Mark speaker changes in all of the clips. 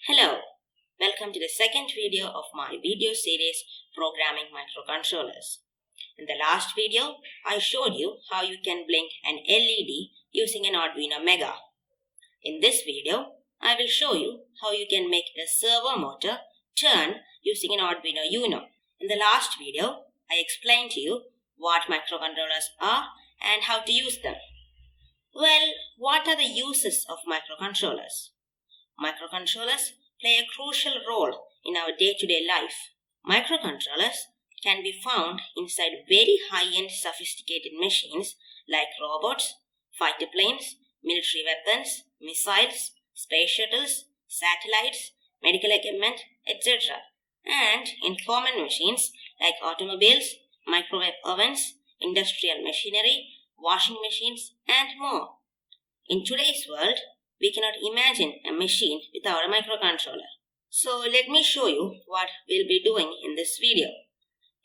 Speaker 1: Hello, welcome to the second video of my video series Programming Microcontrollers. In the last video, I showed you how you can blink an LED using an Arduino Mega. In this video, I will show you how you can make a servo motor turn using an Arduino Uno. In the last video, I explained to you what microcontrollers are and how to use them. Well, what are the uses of microcontrollers? Microcontrollers play a crucial role in our day-to-day life. Microcontrollers can be found inside very high-end sophisticated machines like robots, fighter planes, military weapons, missiles, space shuttles, satellites, medical equipment, etc. And in common machines like automobiles, microwave ovens, industrial machinery, washing machines, and more. In today's world, we cannot imagine a machine without a microcontroller. So let me show you what we'll be doing in this video.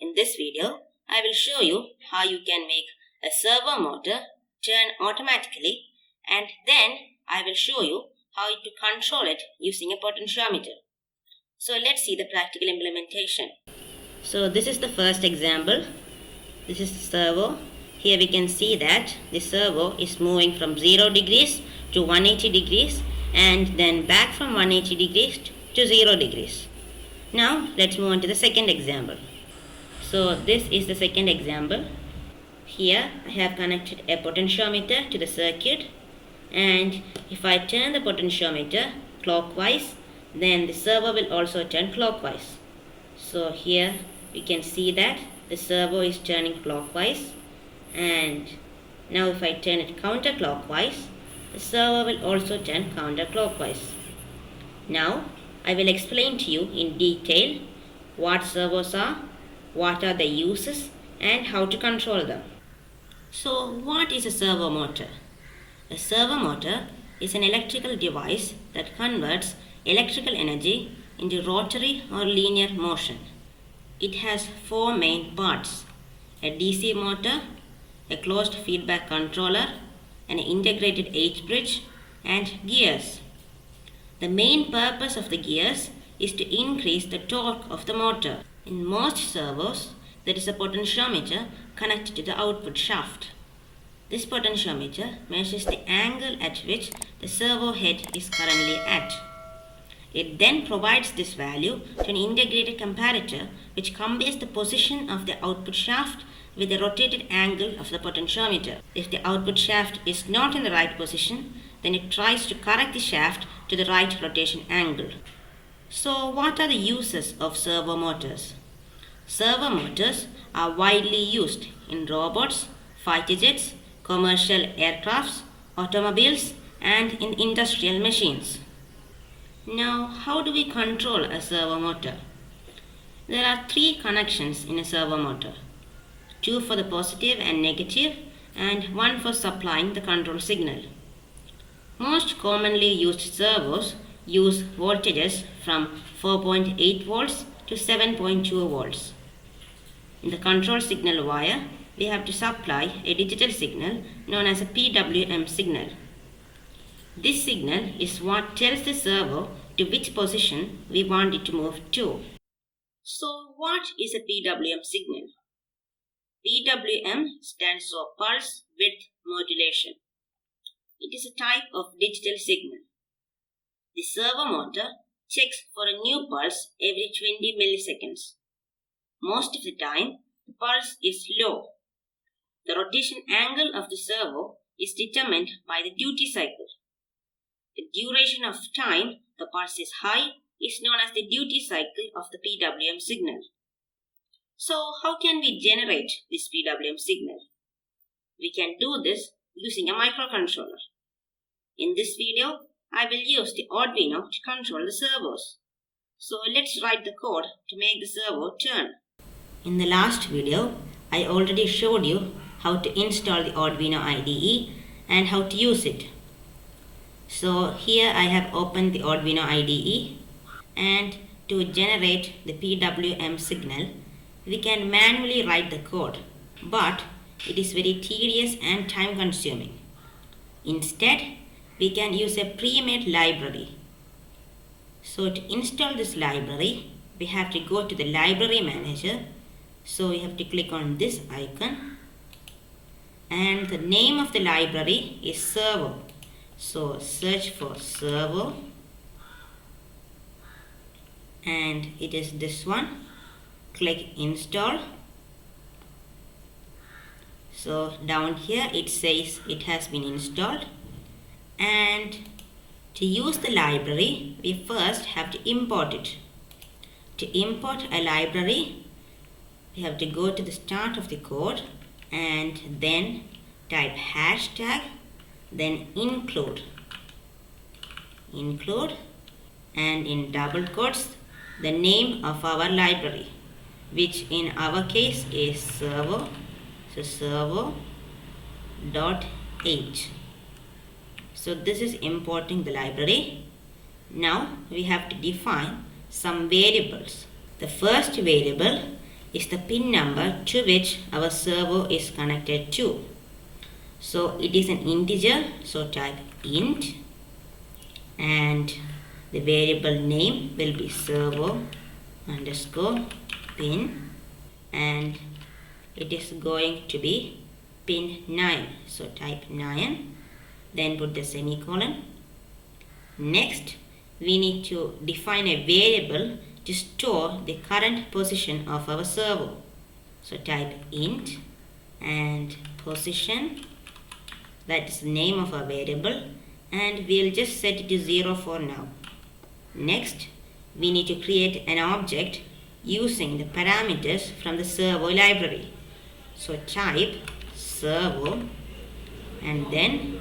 Speaker 1: In this video, I will show you how you can make a servo motor turn automatically, and then I will show you how to control it using a potentiometer. So let's see the practical implementation. So this is the first example. This is the servo. Here we can see that the servo is moving from 0 degrees to 180 degrees and then back from 180 degrees to 0 degrees. Now let's move on to the second example. So this is the second example. Here I have connected a potentiometer to the circuit, and if I turn the potentiometer clockwise, then the servo will also turn clockwise. So here we can see that the servo is turning clockwise, and now if I turn it counterclockwise, the servo will also turn counterclockwise. Now I will explain to you in detail what servos are, what are the uses, and how to control them. So what is a servo motor? A servo motor is an electrical device that converts electrical energy into rotary or linear motion. It has four main parts: a DC motor, a closed feedback controller, an integrated H-bridge, and gears. The main purpose of the gears is to increase the torque of the motor. In most servos, there is a potentiometer connected to the output shaft. This potentiometer measures the angle at which the servo head is currently at. It then provides this value to an integrated comparator which compares the position of the output shaft with the rotated angle of the potentiometer. If the output shaft is not in the right position, then it tries to correct the shaft to the right rotation angle. So what are the uses of servo motors? Servo motors are widely used in robots, fighter jets, commercial aircrafts, automobiles, and in industrial machines. Now, how do we control a servo motor? There are three connections in a servo motor: two for the positive and negative, and one for supplying the control signal. Most commonly used servos use voltages from 4.8 volts to 7.2 volts. In the control signal wire, we have to supply a digital signal known as a PWM signal. This signal is what tells the servo to which position we want it to move to. So what is a PWM signal? PWM stands for pulse width modulation. It is a type of digital signal. The servo motor checks for a new pulse every 20 milliseconds. Most of the time, the pulse is low. The rotation angle of the servo is determined by the duty cycle. The duration of time the pulse is high is known as the duty cycle of the PWM signal. So how can we generate this PWM signal? We can do this using a microcontroller. In this video, I will use the Arduino to control the servos. So let's write the code to make the servo turn. In the last video, I already showed you how to install the Arduino IDE and how to use it. So here I have opened the Arduino IDE, and to generate the PWM signal, we can manually write the code, but it is very tedious and time consuming. Instead, we can use a pre-made library. So to install this library, we have to go to the library manager. So we have to click on this icon, and the name of the library is Servo. So search for Servo, and it is this one. Click install. So down here it says it has been installed, and to use the library we first have to import it. To import a library, we have to go to the start of the code and then type hashtag, then include, and in double quotes the name of our library, which in our case is Servo. So servo.h. So this is importing the library. Now we have to define some variables. The first variable is the pin number to which our servo is connected to. So it is an integer, so type int, and the variable name will be servo underscore pin, and it is going to be pin 9, so type 9, then put the semicolon. Next we need to define a variable to store the current position of our servo, so type int and position, that is the name of our variable, and we'll just set it to 0 for now. Next we need to create an object using the parameters from the servo library, so type servo and then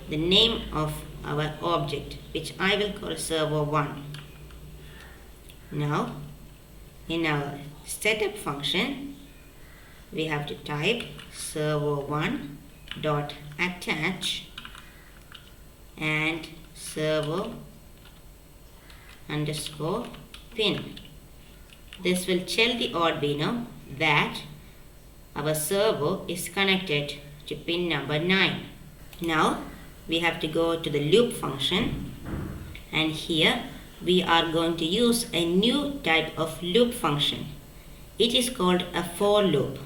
Speaker 1: the name of our object, which I will call servo1. Now in our setup function we have to type servo1 dot attach and servo underscore pin. This will tell the Arduino that our servo is connected to pin number 9. Now we have to go to the loop function, and here we are going to use a new type of loop function. It is called a for loop.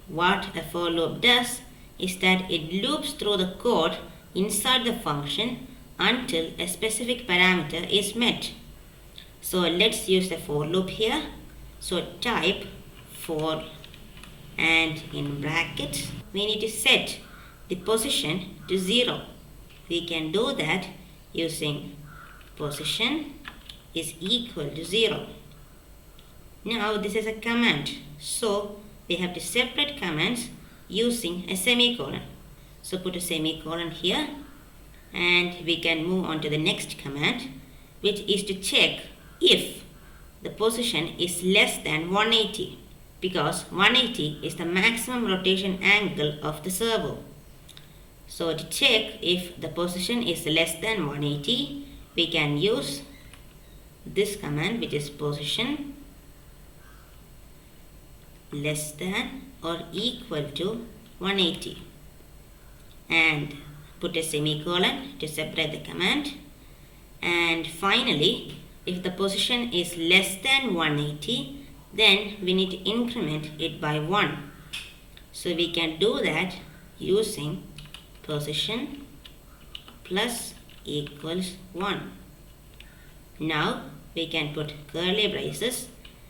Speaker 1: What a for loop does is that it loops through the code inside the function until a specific parameter is met. So let's use the for loop here. So type for, and in brackets we need to set the position to 0. We can do that using position is equal to 0. Now this is a command, so we have to separate commands using a semicolon. So put a semicolon here, and we can move on to the next command, which is to check if the position is less than 180, because 180 is the maximum rotation angle of the servo. So to check if the position is less than 180, we can use this command, which is position less than or equal to 180, and put a semicolon to separate the command. And finally, if the position is less than 180, then we need to increment it by 1. So we can do that using position plus equals 1. Now we can put curly braces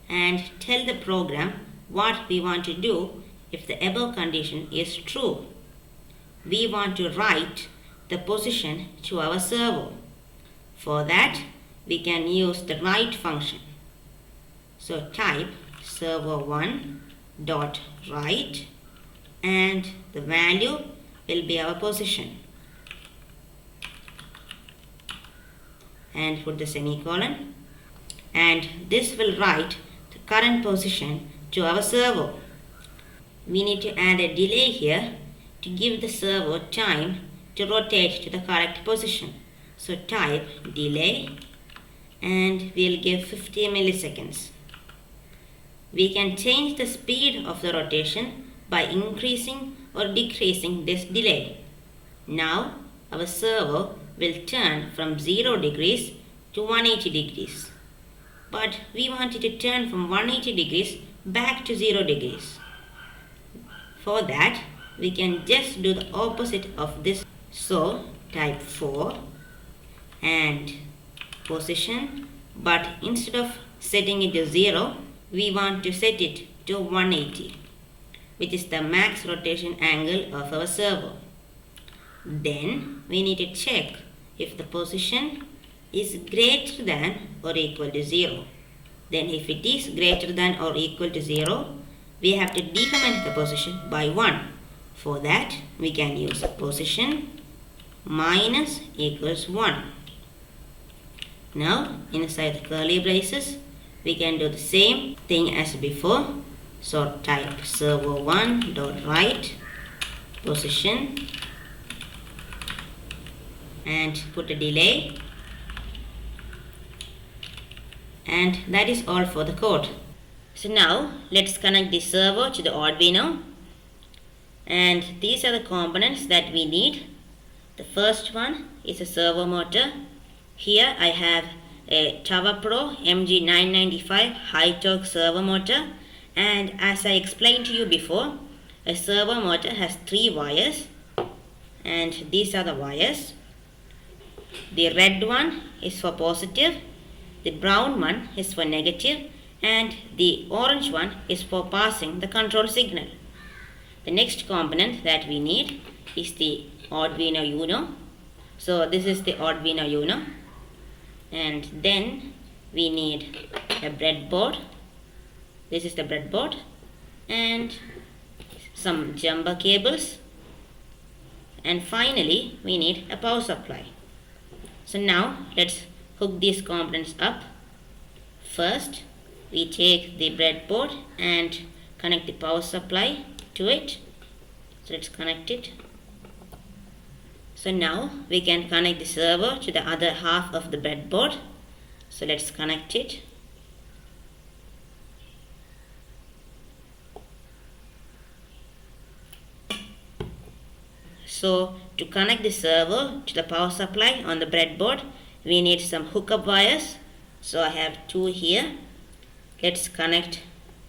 Speaker 1: and tell the program what we want to do if the above condition is true. We want to write the position to our servo. For that we can use the write function. So type servo1 dot write, and the value will be our position, and put the semicolon, and this will write the current position to our servo. We need to add a delay here to give the servo time to rotate to the correct position. So type delay, and we'll give 50 milliseconds. We can change the speed of the rotation by increasing or decreasing this delay. Now our servo will turn from 0 degrees to 180 degrees. But we want it to turn from 180 degrees back to 0 degrees. For that, we can just do the opposite of this. So, type 4 and position, but instead of setting it to 0, we want to set it to 180, which is the max rotation angle of our servo. Then we need to check if the position is greater than or equal to 0. Then if it is greater than or equal to 0, we have to decrement the position by 1. For that, we can use position minus equals 1. Now, inside the curly braces, we can do the same thing as before. So, type servo1 dot write position and put a delay. And that is all for the code. So now let's connect the servo to the Arduino, and these are the components that we need. The first one is a servo motor. Here I have a Tower Pro MG995 high torque servo motor, and as I explained to you before, a servo motor has 3 wires, and these are the wires. The red one is for positive, the brown one is for negative, and the orange one is for passing the control signal. The next component that we need is the Arduino Uno. So this is the Arduino Uno, and then we need a breadboard. This is the breadboard, and some jumper cables, and finally we need a power supply. So now let's hook these components up. First, we take the breadboard and connect the power supply to it. So let's connect it. So now we can connect the servo to the other half of the breadboard. So let's connect it. So to connect the servo to the power supply on the breadboard, we need some hookup wires. So I have 2 here. Let's connect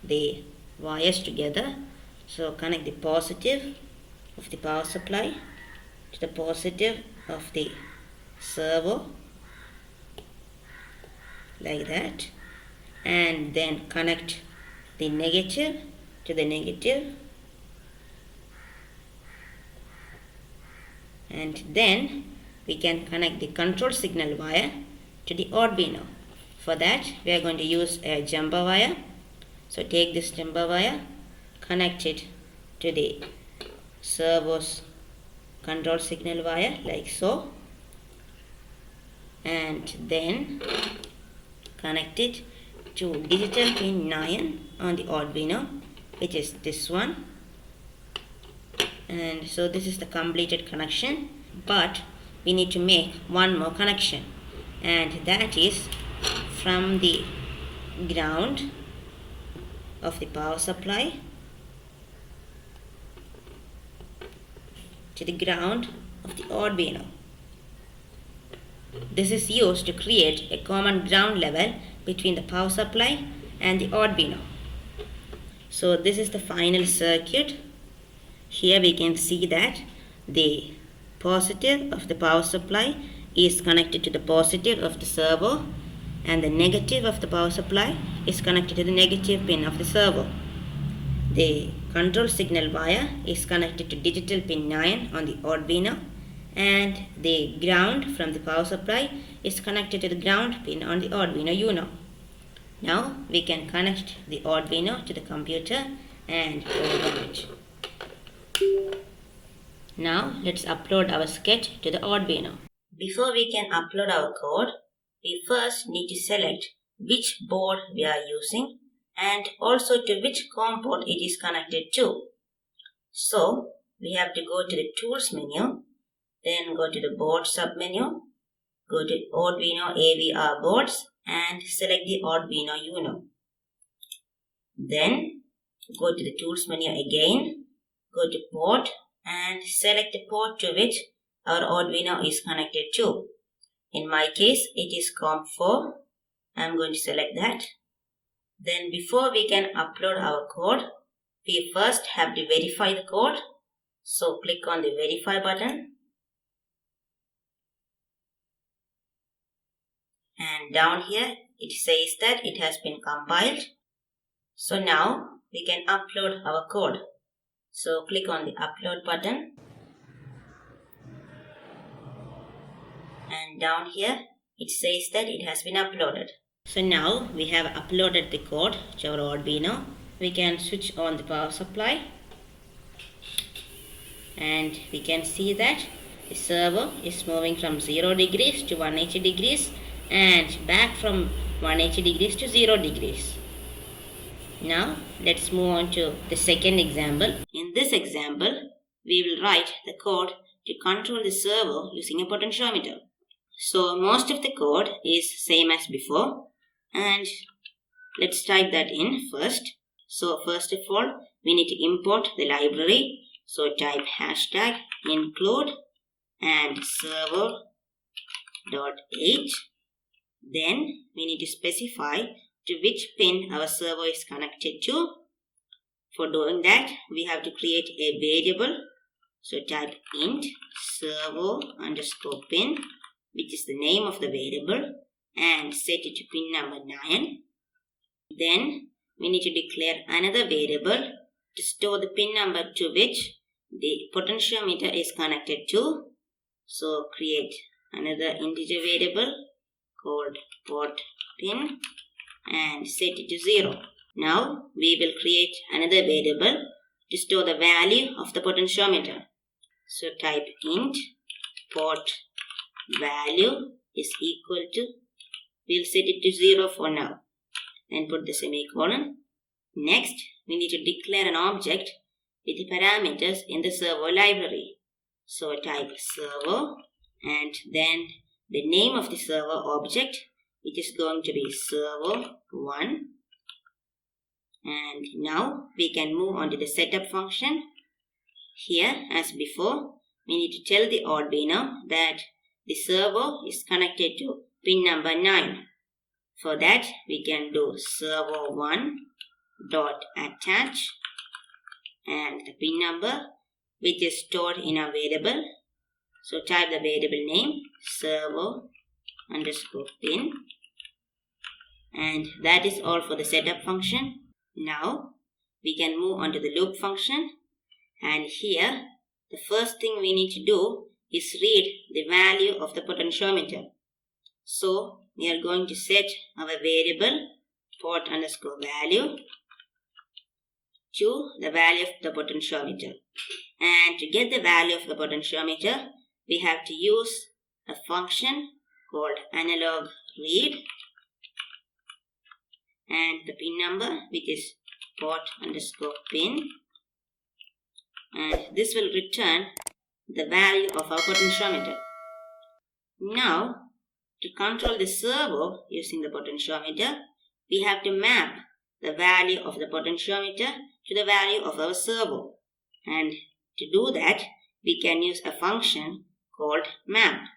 Speaker 1: the wires together. So connect the positive of the power supply to the positive of the servo, like that, and then connect the negative to the negative, and then we can connect the control signal wire to the Arduino. For that, we are going to use a jumper wire. So take this jumper wire, connect it to the servo's control signal wire like so, and then connect it to digital pin 9 on the Arduino, which is this one. And so this is the completed connection, but we need to make one more connection, and that is from the ground of the power supply to the ground of the Arduino. This is used to create a common ground level between the power supply and the Arduino. So this is the final circuit. Here we can see that the positive of the power supply is connected to the positive of the servo, and the negative of the power supply is connected to the negative pin of the servo. The control signal wire is connected to digital pin 9 on the Arduino, and the ground from the power supply is connected to the ground pin on the Arduino Uno. Now we can connect the Arduino to the computer and program it. Now let's upload our sketch to the Arduino. Before we can upload our code, we first need to select which board we are using and also to which COM port it is connected to. So we have to go to the Tools menu, then go to the Board submenu, go to Arduino AVR boards and select the Arduino Uno. Then go to the Tools menu again, go to Port and select the port to which our Arduino is connected to. In my case, it is COM4. I'm going to select that. Then before we can upload our code, we first have to verify the code. So click on the verify button. And down here, it says that it has been compiled. So now we can upload our code. So click on the upload button. And down here, it says that it has been uploaded. So now we have uploaded the code to our Arduino. We can switch on the power supply. And we can see that the servo is moving from 0 degrees to 180 degrees and back from 180 degrees to 0 degrees. Now let's move on to the second example. In this example, we will write the code to control the servo using a potentiometer. So most of the code is same as before, and let's type that in first. So first of all, we need to import the library. So type hashtag include and servo.h. Then we need to specify to which pin our servo is connected to. For doing that, we have to create a variable. So type int servo_pin, which is the name of the variable, and set it to pin number 9. Then we need to declare another variable to store the pin number to which the potentiometer is connected to. So create another integer variable called pot pin and set it to 0. Now we will create another variable to store the value of the potentiometer. So type int pot value is equal to, we'll set it to 0 for now. Then put the semicolon. Next, we need to declare an object with the parameters in the servo library. So type servo and then the name of the servo object, which is going to be servo1. And now we can move on to the setup function. Here, as before, we need to tell the Arduino that the servo is connected to pin number 9. For that, we can do servo1.attach and the pin number, which is stored in a variable. So type the variable name servo_pin, and that is all for the setup function. Now we can move on to the loop function, and here the first thing we need to do is read the value of the potentiometer. So we are going to set our variable pot_value to the value of the potentiometer. And to get the value of the potentiometer, we have to use a function called analog read and the pin number, which is pot_pin, and this will return the value of our potentiometer. Now, to control the servo using the potentiometer, we have to map the value of the potentiometer to the value of our servo. And to do that, we can use a function called map.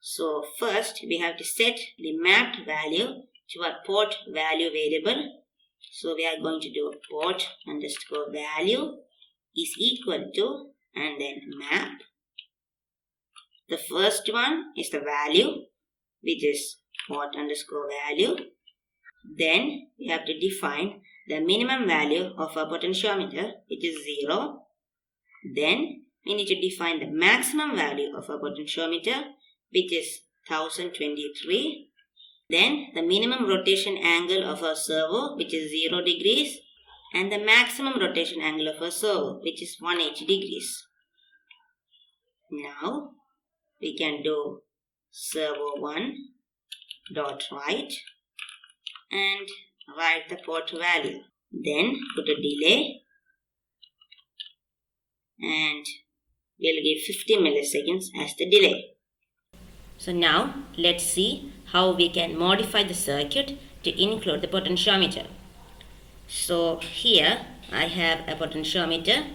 Speaker 1: So first, we have to set the mapped value to our port value variable. So we are going to do pot_value is equal to and then map. The first one is the value, which is pot_value. Then we have to define the minimum value of our potentiometer, which is 0. Then we need to define the maximum value of our potentiometer, which is 1023. Then the minimum rotation angle of our servo, which is 0 degrees, and the maximum rotation angle of our servo, which is 180 degrees. Now we can do servo1.write and write the port value. Then put a delay and we'll give 50 milliseconds as the delay. So now let's see how we can modify the circuit to include the potentiometer. So here I have a potentiometer.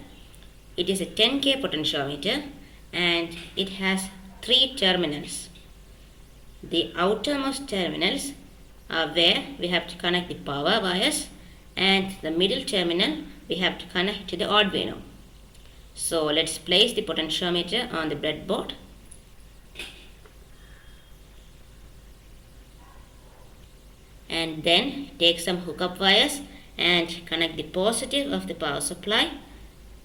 Speaker 1: It is a 10K potentiometer and it has 3 terminals. The outermost terminals are where we have to connect the power wires, and the middle terminal we have to connect to the Arduino. So let's place the potentiometer on the breadboard. And then take some hookup wires and connect the positive of the power supply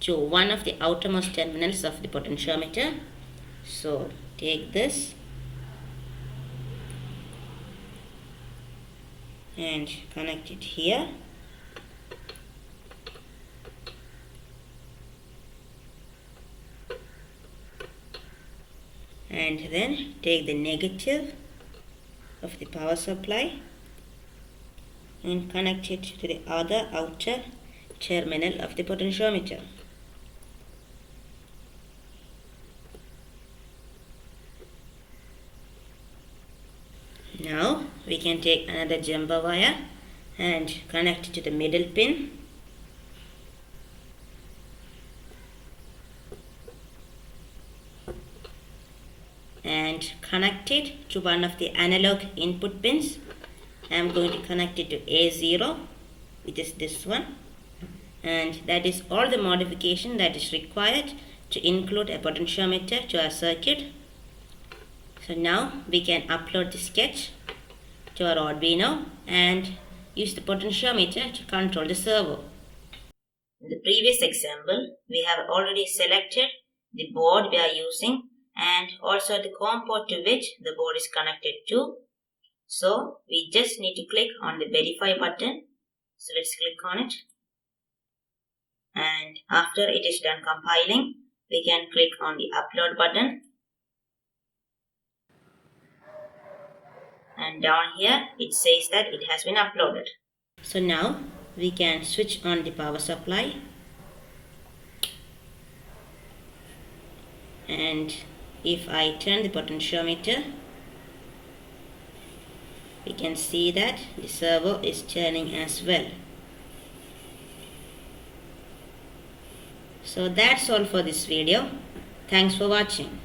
Speaker 1: to one of the outermost terminals of the potentiometer. So take this and connect it here. And then take the negative of the power supply and connect it to the other outer terminal of the potentiometer. Now we can take another jumper wire and connect it to the middle pin. And connect it to one of the analog input pins. I am going to connect it to A0, which is this one, and that is all the modification that is required to include a potentiometer to our circuit. So now we can upload the sketch to our Arduino and use the potentiometer to control the servo. In the previous example, we have already selected the board we are using and also the COM port to which the board is connected to. So we just need to click on the verify button. So let's click on it. And after it is done compiling, we can click on the upload button. And down here it says that it has been uploaded. So now we can switch on the power supply. And if I turn the potentiometer, we can see that the servo is turning as well. So that's all for this video. Thanks for watching.